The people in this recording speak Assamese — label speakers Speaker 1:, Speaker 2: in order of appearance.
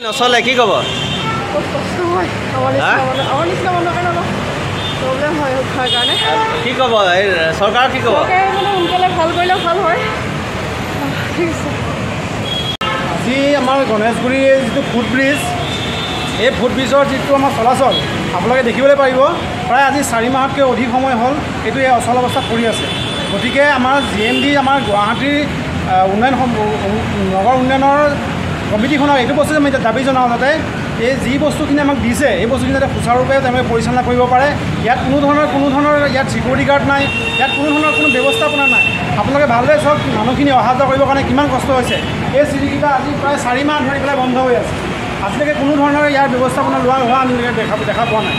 Speaker 1: নচলে কি ক'ব? কি ক'ব এই চৰকাৰ কি ক'ব?
Speaker 2: সোনকালে ভাল কৰিলে ভাল হয়।
Speaker 3: আজি আমাৰ গণেশগুৰিৰ যিটো ফুটব্ৰিজ, এই ফুটব্ৰিজৰ যিটো আমাৰ চলাচল আপোনালোকে দেখিবলৈ পাৰিব, প্ৰায় আজি 4 মাহতকৈ অধিক সময় হ'ল এইটো এই অচল অৱস্থাত পৰি আছে। গতিকে আমাৰ GMD আমাৰ গুৱাহাটীৰ নগৰ উন্নয়নৰ কমিটিখনক এইটো বস্তু আমি দাবী জনাওঁ যাতে এই যি বস্তুখিনি আমাক দিছে এই বস্তুখিনি যাতে সুচাৰুৰূপে তেওঁলোকে পৰিচালনা কৰিব পাৰে। ইয়াত কোনো ধৰণৰ ইয়াত চিকিউৰিটি গাৰ্ড নাই, ইয়াত কোনো ব্যৱস্থাপনা নাই। আপোনালোকে ভালদৰে চাওক মানুহখিনি অহা যোৱা কৰিবৰ কাৰণে কিমান কষ্ট হৈছে। এই চিৰিকেইটা আজি প্ৰায় 4 মাহ ধৰি পেলাই বন্ধ হৈ আছে। আজিলৈকে কোনো ধৰণৰ ইয়াৰ ব্যৱস্থাপনা লোৱা হোৱা আমি দেখা পোৱা নাই।